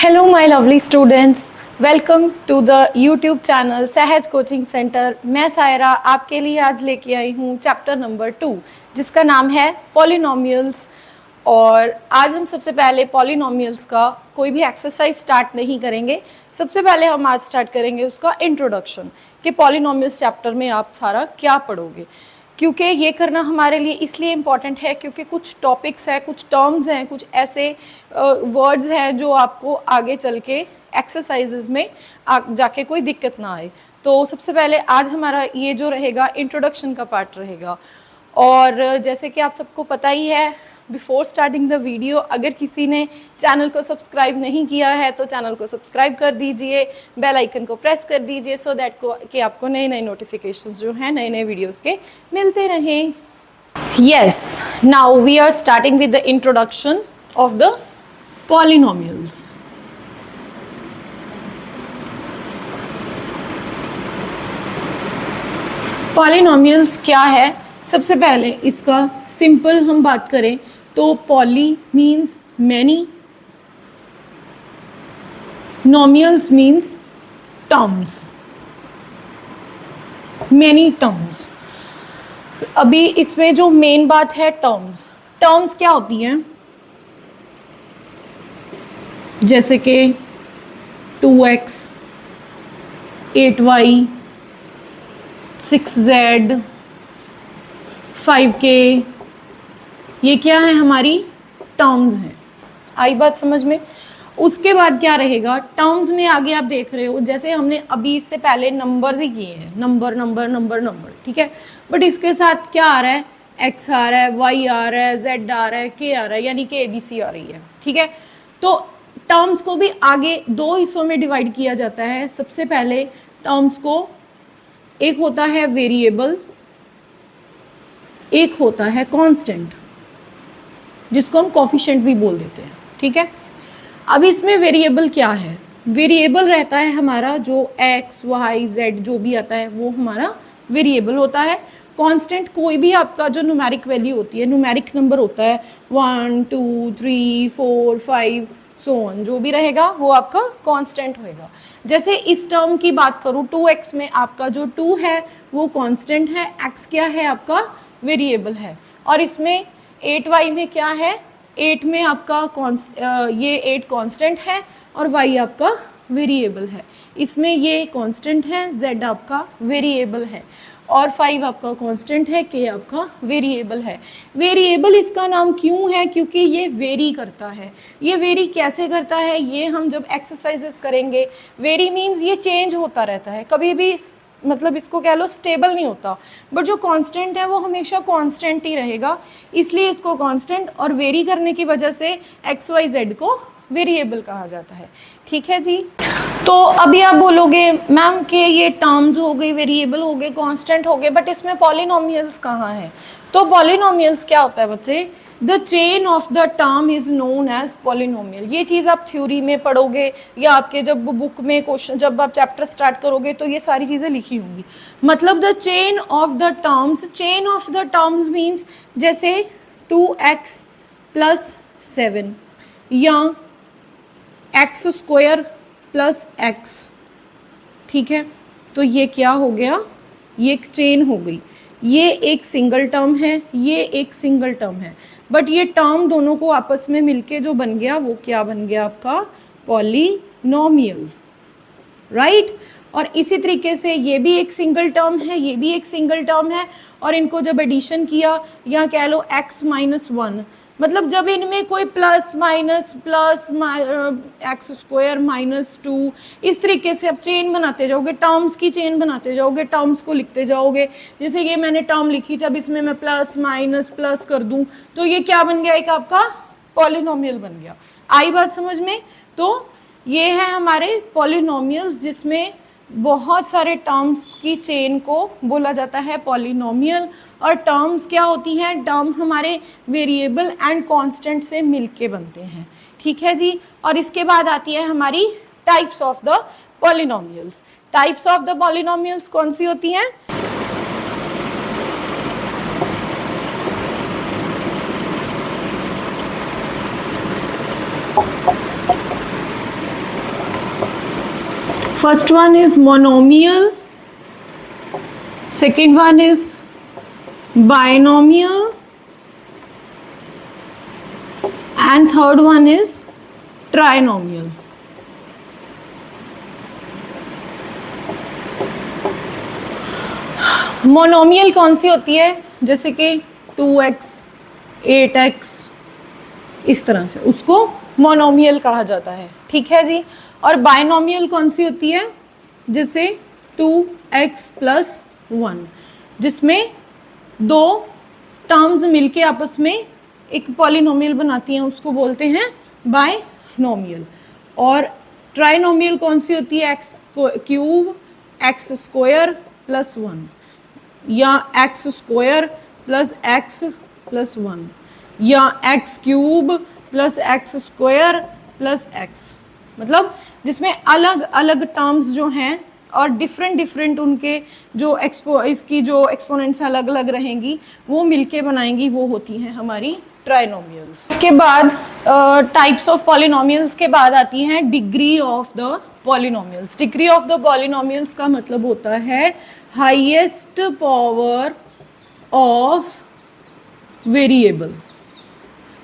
Hello my lovely students, welcome to the YouTube channel Sahaj coaching centre. मैं सायरा आपके लिए आज लेके आई हूँ चैप्टर नंबर 2 जिसका नाम है पॉलिनोमियल्स। और आज हम सबसे पहले पॉलिनोमियल्स का कोई भी एक्सरसाइज स्टार्ट नहीं करेंगे। सबसे पहले हम आज स्टार्ट करेंगे उसका इंट्रोडक्शन कि पॉलिनोमियल्स चैप्टर में आप सारा क्या पढ़ोगे, क्योंकि ये करना हमारे लिए इसलिए इम्पॉर्टेंट है क्योंकि कुछ टॉपिक्स हैं, कुछ टर्म्स हैं, कुछ ऐसे वर्ड्स हैं जो आपको आगे चल के एक्सरसाइजेज में जाके कोई दिक्कत ना आए। तो सबसे पहले आज हमारा ये जो रहेगा इंट्रोडक्शन का पार्ट रहेगा। और जैसे कि आप सबको पता ही है, बिफोर स्टार्टिंग द वीडियो अगर किसी ने चैनल को सब्सक्राइब नहीं किया है तो चैनल को सब्सक्राइब कर दीजिए, बेल आइकन को प्रेस कर दीजिए सो दैट कि आपको नए नए नोटिफिकेशंस जो हैं नए नए वीडियोस के मिलते रहें। Yes, now we are starting with the introduction of the polynomials. Polynomials क्या है? सबसे पहले इसका सिंपल हम बात करें तो poly means many, nomials means terms, many terms. अभी इसमें जो मेन बात है टर्म्स, टर्म्स क्या होती हैं? जैसे कि 2x, 8y, 6z, 5k, ये क्या है? हमारी टर्म्स हैं। आई बात समझ में? उसके बाद क्या रहेगा? टर्म्स में आगे आप देख रहे हो जैसे हमने अभी इससे पहले नंबर्स ही किए हैं, नंबर नंबर नंबर नंबर, ठीक है। बट इसके साथ क्या आ रहा है? x आ रहा है, y आ रहा है, z आ रहा है, k आ रहा है, यानी कि ABC आ रही है, ठीक है। तो टर्म्स को भी आगे दो हिस्सों में डिवाइड किया जाता है। सबसे पहले टर्म्स को एक होता है वेरिएबल, एक होता है कांस्टेंट, जिसको हम कोफिशिएंट भी बोल देते हैं, ठीक है। अब इसमें वेरिएबल क्या है? वेरिएबल रहता है हमारा जो x, y, z जो भी आता है वो हमारा वेरिएबल होता है। कांस्टेंट कोई भी आपका जो न्यूमेरिक वैल्यू होती है, न्यूमेरिक नंबर होता है 1 2 3 4 5 सो ऑन, जो भी रहेगा वो आपका कांस्टेंट होएगा। जैसे इस टर्म की बात करूँ 2x में आपका जो 2 है वो कांस्टेंट है, x क्या है? आपका वेरिएबल है। और इसमें 8y में क्या है? 8 में आपका ये 8 कांस्टेंट है और y आपका वेरिएबल है। इसमें ये कांस्टेंट है, z आपका वेरिएबल है और 5 आपका कांस्टेंट है, k आपका वेरिएबल है। वेरिएबल इसका नाम क्यों है? क्योंकि ये वेरी करता है। ये वेरी कैसे करता है ये हम जब एक्सरसाइजेस करेंगे। वेरी मीन्स ये चेंज होता रहता है, कभी भी मतलब इसको कह लो स्टेबल नहीं होता। बट जो कांस्टेंट है वो हमेशा कांस्टेंट ही रहेगा, इसलिए इसको कांस्टेंट और वेरी करने की वजह से एक्स वाई जेड को वेरिएबल कहा जाता है, ठीक है जी। तो अभी आप बोलोगे मैम कि ये टर्म्स हो गई, वेरिएबल हो गए, कांस्टेंट हो गए, बट इसमें पॉलिनोमियल्स कहाँ हैं? तो पॉलिनोमियल्स क्या होता है बच्चे? The chain of the term is known as polynomial. ये चीज़ आप थ्योरी में पढ़ोगे या आपके जब बुक में क्वेश्चन, जब आप चैप्टर स्टार्ट करोगे तो ये सारी चीज़ें लिखी होंगी। मतलब the chain of the terms, chain of the terms means जैसे 2x प्लस 7 या एक्स स्क्वायर प्लस x, ठीक है। तो ये क्या हो गया? ये एक चेन हो गई। ये एक सिंगल टर्म है, ये एक सिंगल टर्म है, बट ये टर्म दोनों को आपस में मिलके जो बन गया वो क्या बन गया? आपका पॉलिनोमियल, राइट। और इसी तरीके से ये भी एक सिंगल टर्म है, ये भी एक सिंगल टर्म है, और इनको जब एडिशन किया या कह लो x माइनस 1, मतलब जब इनमें कोई plus minus plus x square minus 2 इस तरीके से आप चेन बनाते जाओगे, टर्म्स की चेन बनाते जाओगे, टर्म्स को लिखते जाओगे। जैसे ये मैंने टर्म लिखी थी, अब इसमें मैं प्लस माइनस प्लस कर दूं तो ये क्या बन गया? एक आपका पॉलिनोमियल बन गया। आई बात समझ में? तो ये है हमारे पॉलिनोमियल जिसमें बहुत सारे टर्म्स की चेन को बोला जाता है पॉलिनोमियल। और टर्म्स क्या होती हैं? टर्म हमारे वेरिएबल एंड कांस्टेंट से मिलके बनते हैं, ठीक है जी। और इसके बाद आती है हमारी types of the polynomials. Types of the polynomials कौन सी होती हैं? First one is monomial, second one is binomial, and third one is trinomial. Monomial कौन सी होती है? जैसे कि 2x 8x, इस तरह से उसको मोनोमियल कहा जाता है. ठीक है जी. और बाइनोमियल कौन सी होती है? जैसे 2x प्लस 1, जिसमें दो टर्म्स मिलके आपस में एक पॉलिनोमियल बनाती हैं, उसको बोलते हैं बाइनोमियल. और ट्राइनोमियल कौन सी होती है? X cube x square plus 1, या x square plus x plus 1, या x cube plus x square plus x. मतलब जिसमें अलग अलग टर्म्स जो हैं और डिफरेंट उनके जो इसकी जो एक्सपोनेंट्स अलग अलग रहेंगी, वो मिलके बनाएंगी, वो होती हैं हमारी ट्राइनोमियल्स. इसके बाद टाइप्स ऑफ पॉलिनोमियल्स के बाद आती हैं degree of the polynomials. Degree of the polynomials का मतलब होता है हाईएस्ट पावर ऑफ वेरिएबल.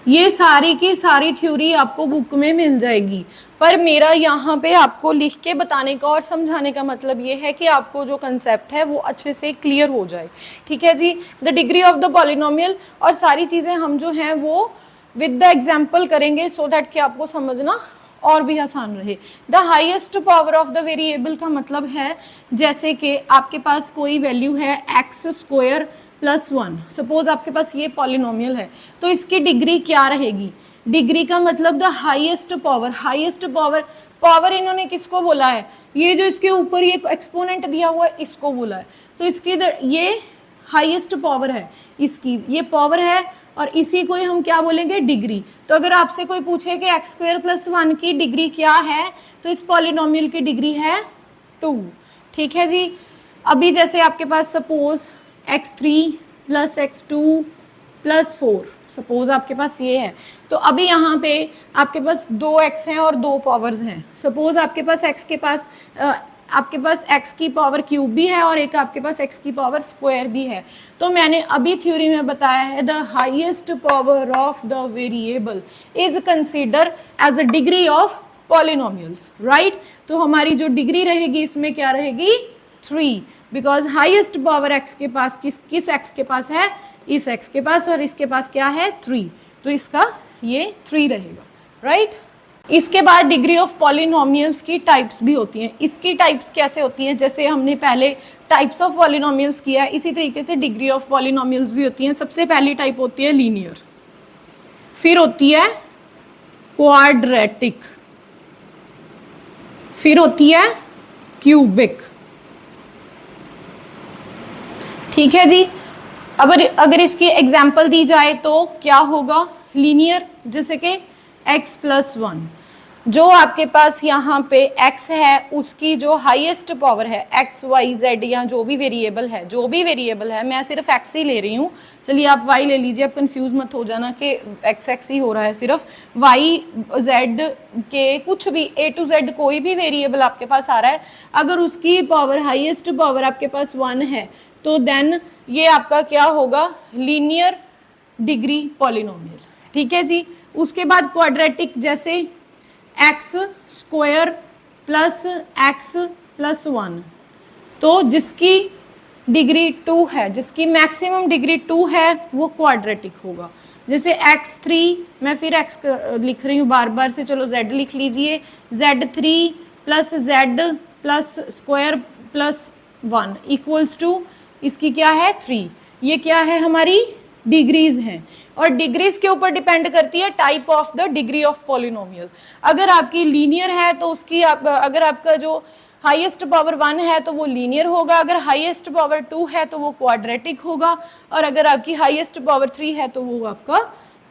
ये सारी की सारी थ्योरी आपको बुक में मिल जाएगी, पर मेरा यहाँ पे आपको लिख के बताने का और समझाने का मतलब ये है कि आपको जो कंसेप्ट है वो अच्छे से क्लियर हो जाए. ठीक है जी. The degree of the polynomial, और सारी चीज़ें हम जो हैं वो विद द एग्जाम्पल करेंगे, सो दैट कि आपको समझना और भी आसान रहे. The highest power of the variable का मतलब है जैसे कि आपके पास कोई वैल्यू है एक्स स्क्वायर प्लस 1. सपोज आपके पास ये पॉलिनोमियल है, तो इसकी डिग्री क्या रहेगी? डिग्री का मतलब the highest power. Highest power, power इन्होंने किसको बोला है? ये जो इसके ऊपर ये एक्सपोनेंट दिया हुआ है, इसको बोला है. तो इसकी ये हाईएस्ट पावर है, इसकी ये पावर है, और इसी को ही हम क्या बोलेंगे? डिग्री. तो अगर आपसे कोई पूछे कि एक्स स्क्वायर प्लस 1 की डिग्री क्या है, तो इस पॉलिनोमियल की डिग्री है 2. ठीक है जी. अभी जैसे आपके पास suppose x3 plus x2 plus 4, suppose आपके पास ये है, तो अभी यहाँ पे आपके पास 2x हैं और 2 पावर्स हैं. सपोज आपके पास आपके पास x की पावर क्यूब भी है और एक आपके पास x की पावर स्क्वायर भी है. तो मैंने अभी थ्योरी में बताया है the highest power of the variable is consider as a degree of polynomials. Right. तो हमारी जो डिग्री रहेगी इसमें क्या रहेगी? 3, बिकॉज हाईएस्ट पावर x के पास किस x के पास है? इस x के पास, और इसके पास क्या है? 3. तो इसका ये 3 रहेगा. राइट. इसके बाद डिग्री ऑफ पॉलिनोमियल्स की टाइप्स भी होती हैं. इसकी टाइप्स कैसे होती हैं? जैसे हमने पहले टाइप्स ऑफ पॉलिनोमियल्स किया है, इसी तरीके से डिग्री ऑफ पॉलिनोमियल्स भी होती हैं. सबसे पहली टाइप होती है लीनियर, फिर होती है क्वाड्रेटिक, फिर होती है क्यूबिक. ठीक है जी. अब अगर इसकी एग्जाम्पल दी जाए तो क्या होगा? लीनियर जैसे कि x प्लस 1, जो आपके पास यहाँ पे x है उसकी जो हाईएस्ट पावर है x y z, या जो भी वेरिएबल है, मैं सिर्फ x ही ले रही हूँ. चलिए आप y ले लीजिए, आप कंफ्यूज मत हो जाना कि x ही हो रहा है. सिर्फ y z के कुछ भी a to z कोई भी वेरिएबल आपके पास आ रहा है, अगर उसकी पावर हाईएस्ट पावर आपके पास 1 है, तो देन ये आपका क्या होगा? Linear degree polynomial. ठीक है जी. उसके बाद क्वाड्रेटिक, जैसे x square plus x plus 1, तो जिसकी डिग्री 2 है, जिसकी मैक्सिमम डिग्री 2 है, वो क्वाड्रेटिक होगा. जैसे x3, मैं फिर x लिख रही हूँ बार बार से, चलो z लिख लीजिए. z3 plus z plus square plus 1 equals to, इसकी क्या है? 3. ये क्या है? हमारी डिग्रीज हैं, और डिग्रीज के ऊपर डिपेंड करती है type of the degree of polynomial. अगर आपकी लीनियर है तो उसकी अगर आपका जो हाईएस्ट पावर 1 है तो वो लीनियर होगा, अगर हाईएस्ट पावर 2 है तो वो क्वाड्रेटिक होगा, और अगर आपकी हाईएस्ट पावर 3 है तो वो आपका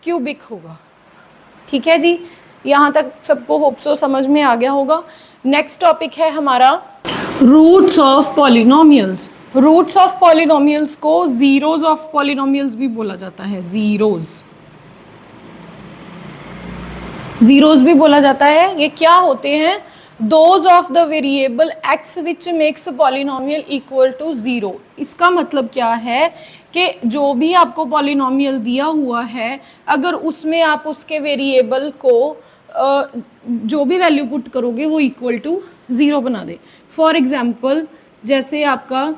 क्यूबिक होगा. ठीक है जी. यहाँ तक सबको होप सो समझ में आ गया होगा. नेक्स्ट टॉपिक है हमारा roots of polynomials. Roots of polynomials को जीरोज ऑफ पॉलिनोमियल्स भी बोला जाता है. जीरोज भी बोला जाता है. ये क्या होते हैं? Those of the variable x which makes polynomial equal to 0। इसका मतलब क्या है कि जो भी आपको पॉलिनोमियल दिया हुआ है, अगर उसमें आप उसके वेरिएबल को जो भी वैल्यू पुट करोगे वो इक्वल टू 0 बना दे। फॉर एग्जाम्पल जैसे आपका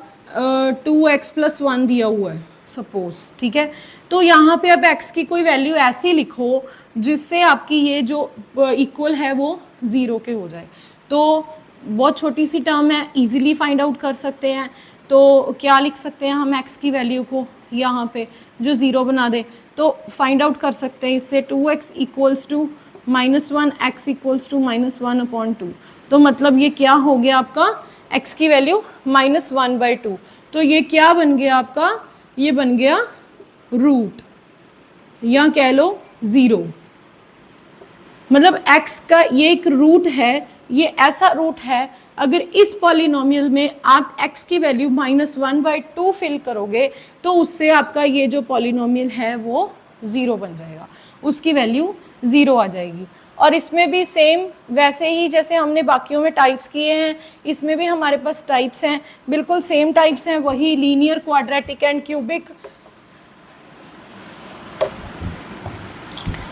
2x+1 दिया हुआ है सपोज, ठीक है, तो यहाँ पे आप x की कोई वैल्यू ऐसी लिखो जिससे आपकी ये जो इक्वल है वो 0 के हो जाए। तो बहुत छोटी सी टर्म है, इजीली फाइंड आउट कर सकते हैं। तो क्या लिख सकते हैं हम x की वैल्यू को यहाँ पे जो 0 बना दे, तो फाइंड आउट कर सकते हैं इससे 2x equals to -1, x equals to -1/2। तो मतलब ये क्या हो गया आपका, x की वैल्यू -1/2। तो ये क्या बन गया आपका, ये बन गया रूट, या कह लो 0। मतलब x का ये एक रूट है, ये ऐसा रूट है, अगर इस पॉलिनोमियल में आप x की वैल्यू -1/2 फिल करोगे तो उससे आपका ये जो पॉलिनोमियल है वो 0 बन जाएगा, उसकी वैल्यू 0 आ जाएगी। और इसमें भी सेम वैसे ही जैसे हमने बाकियों में टाइप्स किए हैं, इसमें भी हमारे पास टाइप्स हैं, बिल्कुल सेम टाइप्स हैं, वही लीनियर, क्वाड्रेटिक एंड क्यूबिक।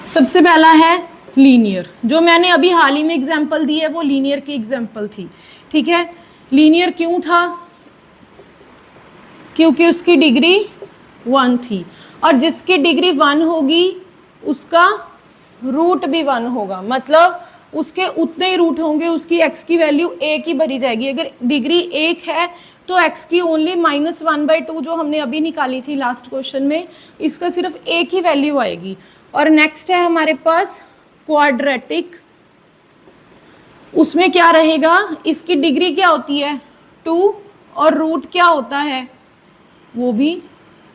सबसे पहला है लीनियर, जो मैंने अभी हाल ही में एग्जांपल दी है वो लीनियर की एग्जांपल थी, ठीक है। लीनियर क्यों था, क्योंकि उसकी डिग्री 1 थी, और जिसकी डिग्री 1 होगी उसका रूट भी 1 होगा, मतलब उसके उतने ही रूट होंगे, उसकी x की वैल्यू 1 ही भरी जाएगी। अगर डिग्री 1 है तो x की ओनली -1/2 जो हमने अभी निकाली थी लास्ट क्वेश्चन में, इसका सिर्फ 1 ही वैल्यू आएगी। और नेक्स्ट है हमारे पास क्वाड्रेटिक, उसमें क्या रहेगा, इसकी डिग्री क्या होती है 2, और रूट क्या होता है वो भी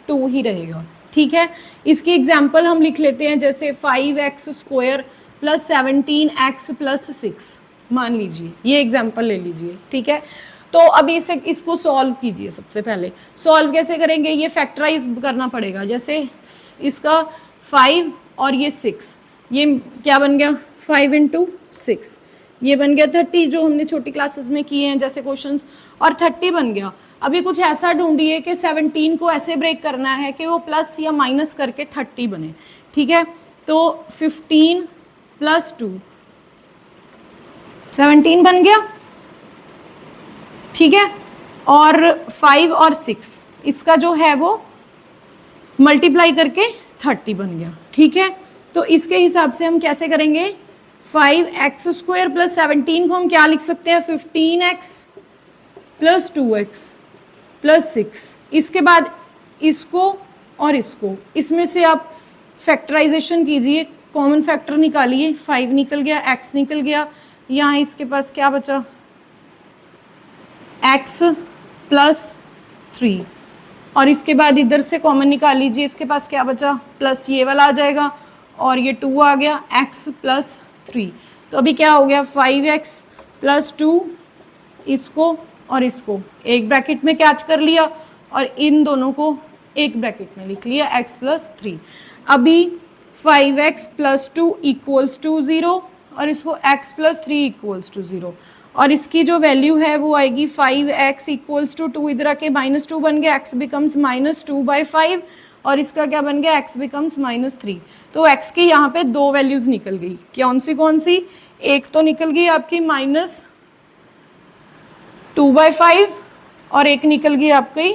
2 ही रहेगा, ठीक है। इसकी एग्जाम्पल हम लिख लेते हैं, जैसे 5x² + 17x + 6 मान लीजिए, ये एग्जाम्पल ले लीजिए, ठीक है। तो अभी इसको सॉल्व कीजिए। सबसे पहले सॉल्व कैसे करेंगे, ये फैक्टराइज करना पड़ेगा। जैसे इसका 5 और ये 6, ये क्या बन गया 5 × 6, ये बन गया 30, जो हमने छोटी क्लासेस में किए हैं जैसे क्वेश्चंस, और 30 बन गया। अभी कुछ ऐसा ढूंढिए कि 17 को ऐसे ब्रेक करना है कि वो प्लस या माइनस करके 30 बने, ठीक है। तो 15 + 2 17 बन गया, ठीक है। और 5 और 6 इसका जो है वो मल्टीप्लाई करके 30 बन गया, ठीक है। तो इसके हिसाब से हम कैसे करेंगे, 5x² + 17 को हम क्या लिख सकते हैं, 15x + 2x + 6। इसके बाद इसको और इसको, इसमें से आप फैक्टराइजेशन कीजिए, कॉमन फैक्टर निकालिए, 5 निकल गया, x निकल गया, यहाँ इसके पास क्या बचा x + 3, और इसके बाद इधर से कॉमन निकाल लीजिए, इसके पास क्या बचा प्लस ये वाला आ जाएगा, और ये 2 आ गया, x + 3। तो अभी क्या हो गया 5x + 2, इसको और इसको एक ब्रैकेट में कैच कर लिया, और इन दोनों को एक ब्रैकेट में लिख लिया, x + 3। अभी 5x + 2 = 0, और इसको x + 3 = 0, और इसकी जो वैल्यू है वो आएगी 5x = 2, इधर आके -2 बन गया, x becomes -2/5, और इसका क्या बन गया x becomes -3। तो x की यहाँ पे 2 वैल्यूज निकल गई, कौन सी, एक तो निकल गई आपकी -2/5, और एक निकल गई आपकी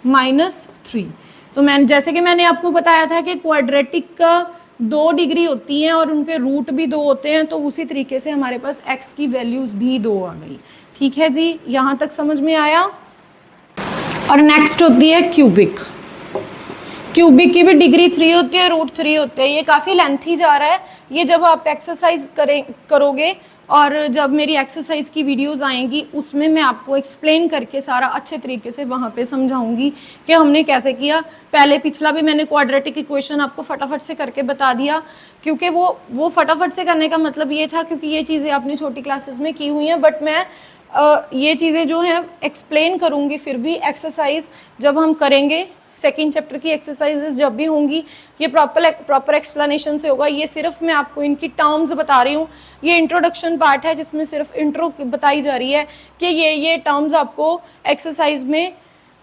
-3। तो जैसे कि मैंने आपको बताया था कि क्वाड्रेटिक का 2 डिग्री होती हैं और उनके रूट भी 2 होते हैं, तो उसी तरीके से हमारे पास x की वैल्यूज भी 2 आ गई, ठीक है जी, यहाँ तक समझ में आया। और नेक्स्ट होती है क्यूबिक। क्यूबिक की भी डिग्री 3 होती है, रूट 3 होते हैं। ये काफ़ी लेंथी जा रहा है, ये जब आप एक्सरसाइज करोगे और जब मेरी एक्सरसाइज की वीडियोस आएंगी उसमें मैं आपको एक्सप्लेन करके सारा अच्छे तरीके से वहाँ पे समझाऊंगी कि हमने कैसे किया। पहले पिछला भी मैंने क्वाड्रेटिक इक्वेशन आपको फटाफट से करके बता दिया, क्योंकि वो फटाफट से करने का मतलब ये था क्योंकि ये चीज़ें आपने छोटी क्लासेस में की हुई हैं, बट मैं ये चीज़ें जो हैं एक्सप्लेन करूँगी फिर भी एक्सरसाइज जब हम करेंगे सेकेंड चैप्टर की एक्सरसाइजेस जब भी होंगी ये प्रॉपर एक्सप्लेनेशन से होगा। ये सिर्फ मैं आपको इनकी टर्म्स बता रही हूँ, ये इंट्रोडक्शन पार्ट है जिसमें सिर्फ इंट्रो बताई जा रही है कि ये टर्म्स आपको एक्सरसाइज में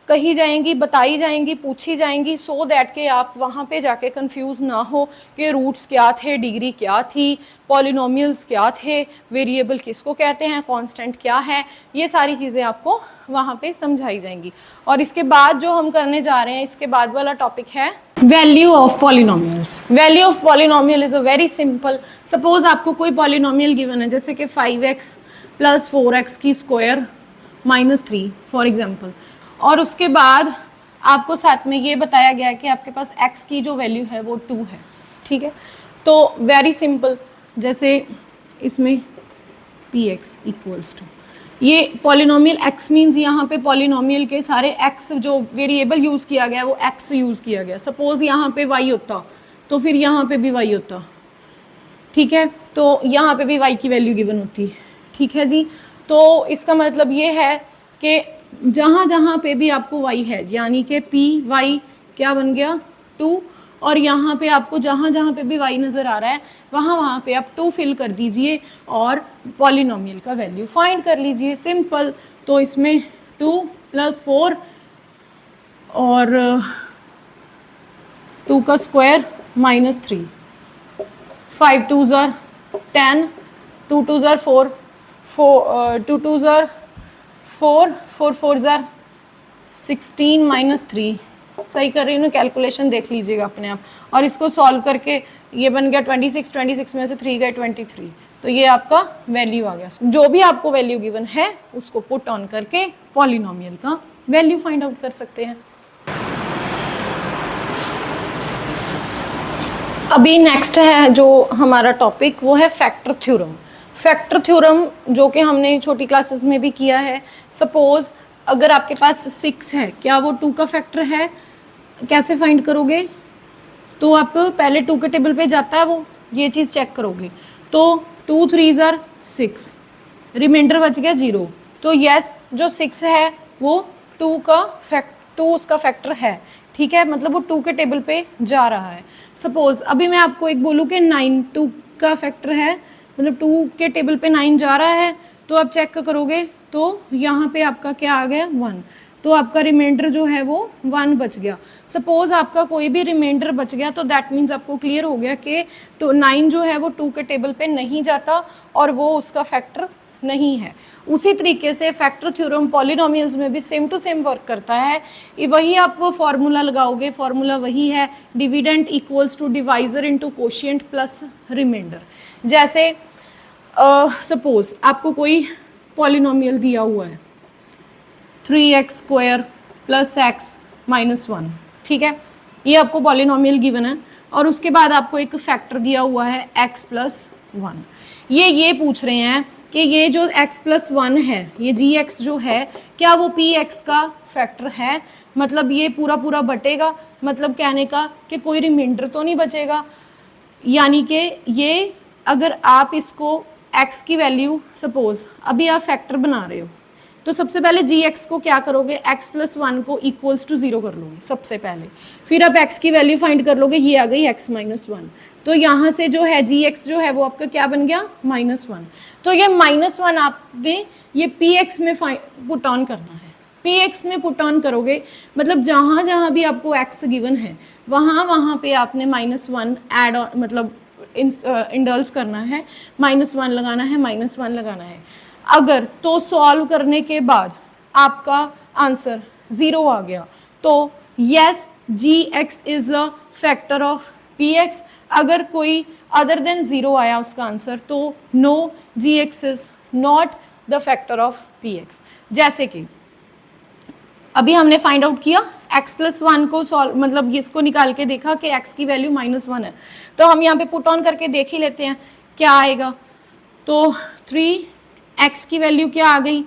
कही जाएंगी, बताई जाएंगी, पूछी जाएंगी, सो दैट के आप वहाँ पे जाके कंफ्यूज ना हो कि रूट्स क्या थे, डिग्री क्या थी, पॉलिनोमियल्स क्या थे, वेरिएबल किसको कहते हैं, कांस्टेंट क्या है, ये सारी चीज़ें आपको वहाँ पे समझाई जाएंगी। और इसके बाद जो हम करने जा रहे हैं, इसके बाद वाला टॉपिक है value of polynomials. Value of polynomial is a very simple. Suppose आपको कोई पॉलिनोमियल गिवन है, जैसे कि 5x + 4x की स्क्वायर -3 फॉर एग्जाम्पल, और उसके बाद आपको साथ में ये बताया गया है कि आपके पास x की जो वैल्यू है वो 2 है, ठीक है। तो वेरी सिंपल, जैसे इसमें px = ये पॉलिनोमियल x मीन्स यहाँ पे पॉलिनोमियल के सारे x जो वेरिएबल यूज़ किया गया है वो x यूज़ किया गया। सपोज यहाँ पे y होता तो फिर यहाँ पे भी y होता, ठीक है, तो यहाँ पे भी y की वैल्यू गिवन होती, ठीक है जी। तो इसका मतलब ये है कि जहाँ जहाँ पे भी आपको y है, यानी कि py क्या बन गया 2, और यहाँ पे आपको जहाँ जहाँ पे भी y नज़र आ रहा है वहाँ वहाँ पे आप 2 फिल कर दीजिए और पॉलिनोमियल का वैल्यू फाइंड कर लीजिए, सिंपल। तो इसमें 2 + 4 और 2 का square -3, 5 2s are 10, 2 2s are 4, 2 2s are 4, 4 4s are 16 -3, सही कर रही हूँ, कैलकुलेशन देख लीजिएगा अपने आप। और इसको सॉल्व करके ये बन गया 26, 26 में से 3 गए 23, तो ये आपका वैल्यू आ गया। जो भी आपको वैल्यू गिवन है उसको पुट ऑन करके पॉलिनोमियल का वैल्यू फाइंड आउट कर सकते हैं। अभी नेक्स्ट है जो हमारा टॉपिक वो है फैक्टर थ्योरम। फैक्टर थ्योरम जो कि हमने छोटी क्लासेस में भी किया है। सपोज अगर आपके पास 6 है, क्या वो 2 का फैक्टर है? कैसे फाइंड करोगे? तो आप पहले 2 के टेबल पे जाता है वो, ये चीज़ चेक करोगे। तो 2 3s are 6, रिमाइंडर बच गया 0। तो यस, जो 6 है वो 2 उसका फैक्टर है, ठीक है, मतलब वो 2 के टेबल पे जा रहा है। सपोज अभी मैं आपको एक बोलूँ कि 9 2 का फैक्टर है, मतलब 2 के टेबल पे 9 जा रहा है, तो आप चेक करोगे तो यहाँ पे आपका क्या आ गया 1, तो आपका रिमाइंडर जो है वो 1 बच गया। सपोज आपका कोई भी रिमाइंडर बच गया तो दैट मीन्स आपको क्लियर हो गया कि 9 जो है वो 2 के टेबल पे नहीं जाता और वो उसका फैक्टर नहीं है। उसी तरीके से फैक्टर थ्योरम पॉलिनोमियल्स में भी सेम टू सेम वर्क करता है। वही आप वो फॉर्मूला लगाओगे, फॉर्मूला वही है, dividend = divisor into quotient plus remainder. जैसे सपोज आपको कोई पॉलिनोमियल दिया हुआ है 3x² + x - 1, ठीक है, ये आपको पॉलिनोमियल गिवन है, और उसके बाद आपको एक फैक्टर दिया हुआ है x + 1। ये पूछ रहे हैं कि ये जो x + 1 है, ये gx जो है, क्या वो px का फैक्टर है? मतलब ये पूरा पूरा बटेगा, मतलब कहने का कि कोई रिमाइंडर तो नहीं बचेगा। यानी कि ये अगर आप इसको x की वैल्यू, सपोज अभी आप फैक्टर बना रहे हो, तो सबसे पहले gx को क्या करोगे, x + 1 को = 0 कर लोगे सबसे पहले, फिर आप x की वैल्यू फाइंड कर लोगे, ये आ गई x - 1। तो यहाँ से जो है gx जो है वो आपका क्या बन गया -1। तो ये -1 आपने ये px में पुट ऑन करना है। px में पुट ऑन करोगे मतलब जहाँ जहाँ भी आपको x गिवन है वहाँ वहाँ पे आपने -1 ऐड ऑन, मतलब इंडल्ज करना है, -1 लगाना है, -1 लगाना है। अगर तो सॉल्व करने के बाद आपका आंसर 0 आ गया तो yes gx is a factor of px। अगर कोई अदर देन 0 आया उसका आंसर तो no, gx is not the factor of px। जैसे कि अभी हमने फाइंड आउट किया x + 1 को सॉल्व, मतलब इसको निकाल के देखा कि x की वैल्यू -1 है, तो हम यहाँ पे पुट ऑन करके देख ही लेते हैं क्या आएगा। तो 3x की वैल्यू क्या आ गई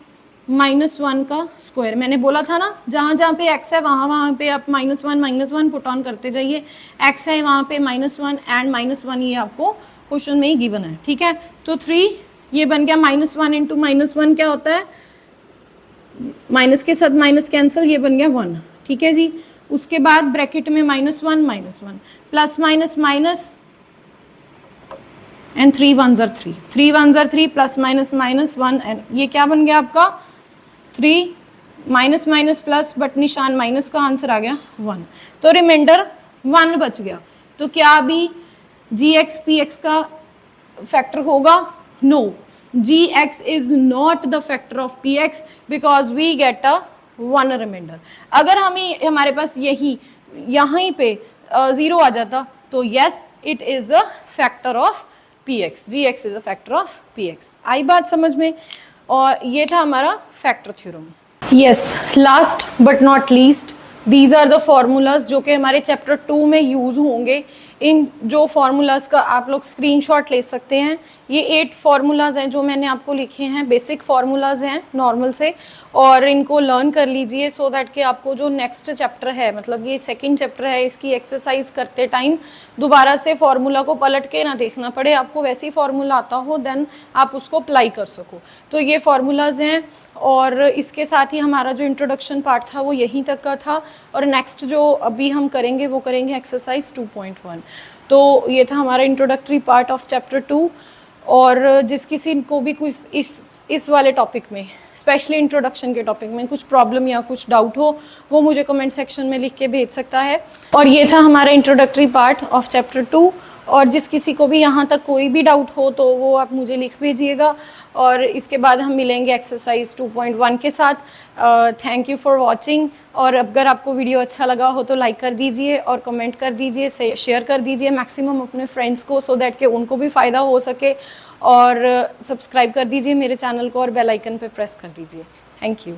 -1 का स्क्वायर। मैंने बोला था ना जहाँ जहाँ पे x है वहाँ वहाँ पे आप -1 पुट ऑन करते जाइए, x है वहाँ पे -1 एंड -1 ये आपको क्वेश्चन में ही गिवन है, ठीक है। तो 3 ये बन गया -1 इंटू -1 क्या होता है, माइनस के साथ माइनस कैंसिल, ये बन गया 1, ठीक है जी। उसके बाद ब्रैकेट में -1 plus minus minus and 3 1s are 3, 3 1s are 3 plus minus minus 1 and ये क्या बन गया आपका 3 माइनस माइनस प्लस बट निशान माइनस का आंसर आ गया 1, तो रिमाइंडर 1 बच गया। तो क्या अभी gx px का फैक्टर होगा? No, gx is not the factor of px because we get a 1 remainder. अगर हमारे पास यहीं पे 0 आ जाता तो yes it is the factor of px, gx is a factor of px। आई बात समझ में? और ये था हमारा factor theorem. Yes, last but not least, these are the formulas जो कि हमारे चैप्टर 2 में यूज होंगे। इन जो फॉर्मूलाज का आप लोग स्क्रीनशॉट ले सकते हैं। ये 8 फॉर्मूलाज हैं जो मैंने आपको लिखे हैं, बेसिक फॉर्मूलाज हैं नॉर्मल से, और इनको लर्न कर लीजिए सो दैट कि आपको जो नेक्स्ट चैप्टर है, मतलब ये सेकंड चैप्टर है, इसकी एक्सरसाइज करते टाइम दोबारा से फॉर्मूला को पलट के ना देखना पड़े, आपको वैसे ही फॉर्मूला आता हो देन आप उसको अप्लाई कर सको। तो ये फॉर्मूलाज हैं, और इसके साथ ही हमारा जो इंट्रोडक्शन पार्ट था वो यहीं तक का था, और नेक्स्ट जो अभी हम करेंगे वो करेंगे एक्सरसाइज 2.1। तो ये था हमारा इंट्रोडक्टरी पार्ट ऑफ चैप्टर 2। और जिस किसी को भी कुछ इस वाले टॉपिक में, स्पेशली इंट्रोडक्शन के टॉपिक में कुछ प्रॉब्लम या कुछ डाउट हो, वो मुझे कमेंट सेक्शन में लिख के भेज सकता है। और ये था हमारा इंट्रोडक्टरी पार्ट ऑफ चैप्टर 2। और जिस किसी को भी यहाँ तक कोई भी डाउट हो तो वो आप मुझे लिख भेजिएगा, और इसके बाद हम मिलेंगे एक्सरसाइज 2.1 के साथ। Thank you for watching. और अगर आपको वीडियो अच्छा लगा हो तो लाइक कर दीजिए और कमेंट कर दीजिए, शेयर कर दीजिए मैक्सिमम अपने फ्रेंड्स को, सो दैट कि उनको भी फ़ायदा हो सके। और सब्सक्राइब कर दीजिए मेरे चैनल को और बेल आइकन पे प्रेस कर दीजिए। Thank you.